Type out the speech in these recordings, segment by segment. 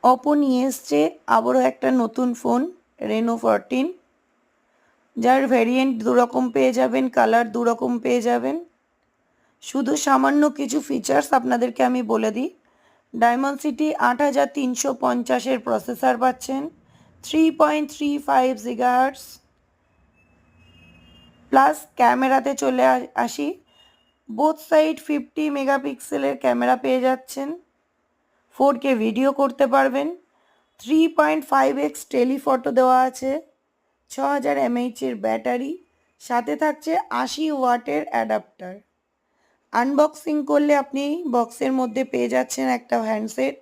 Oppo নিয়ে এসছে আবারও একটা নতুন ফোন রেনো 14, যার ভ্যারিয়েন্ট দুরকম পেয়ে যাবেন, কালার দুরকম পেয়ে যাবেন। শুধু সামান্য কিছু ফিচার্স আপনাদেরকে আমি বলে দিই। ডায়মন্ডসিটি 8350-এর প্রসেসর পাচ্ছেন, 3.35 GHz প্লাস। ক্যামেরাতে চলে আসি, বোথ সাইড 50 মেগাপিক্সেলের ক্যামেরা পেয়ে যাচ্ছেন, 4K ভিডিও করতে পারবেন, 3.5x টেলিফটো দেওয়া আছে, 6000 mAh-এর ব্যাটারি, সাথে থাকছে 80 ওয়াটের অ্যাডাপ্টার। আনবক্সিং করলে আপনি বক্সের মধ্যে পেয়ে যাচ্ছেন একটা হ্যান্ডসেট,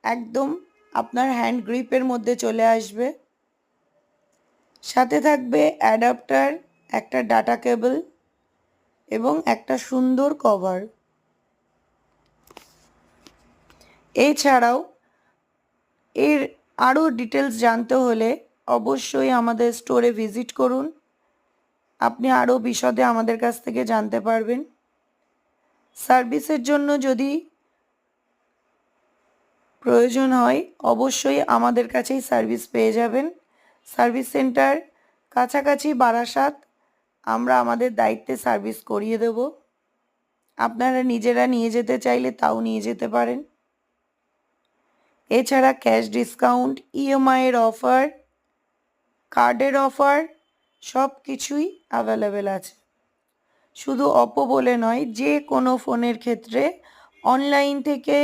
একদম আপনার হ্যান্ড গ্রিপের মধ্যে চলে আসবে। সাথে থাকবে অ্যাডাপ্টার, একটা ডাটা কেবল এবং একটা সুন্দর কভার। এছাড়াও এর আরও ডিটেলস জানতে হলে অবশ্যই আমাদের স্টোরে ভিজিট করুন, আপনি আরও বিশদে আমাদের কাছ থেকে জানতে পারবেন। সার্ভিসের জন্য যদি প্রয়োজন হয় অবশ্যই আমাদের কাছেই সার্ভিস পেয়ে যাবেন। সার্ভিস সেন্টার কাছাকাছি বারাসাত, আমরা আমাদের দায়িত্বে সার্ভিস করিয়ে দেব। আপনারা নিজেরা নিয়ে যেতে চাইলে তাও নিয়ে যেতে পারেন। এছাড়া ক্যাশ ডিসকাউন্ট, ইএমআইয়ের অফার, কার্ডের অফার সব কিছুই অ্যাভেলেবেল আছে। শুধু অপো বলে নয়, যে কোনো ফোনের ক্ষেত্রে অনলাইন থেকে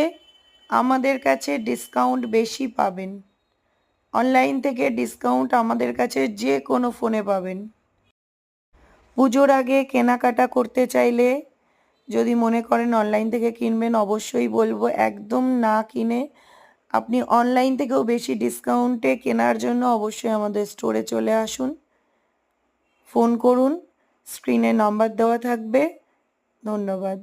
আমাদের কাছে ডিসকাউন্ট বেশি পাবেন। অনলাইন থেকে ডিসকাউন্ট আমাদের কাছে যে কোনো ফোনে পাবেন। পুজোর আগে কেনাকাটা করতে চাইলে যদি মনে করেন অনলাইন থেকে কিনবেন, অবশ্যই বলবো একদম না কিনে আপনি অনলাইন থেকেও বেশি ডিসকাউন্টে কেনার জন্য অবশ্যই আমাদের স্টোরে চলে আসুন, ফোন করুন, স্ক্রিনে নাম্বার দেওয়া থাকবে। ধন্যবাদ।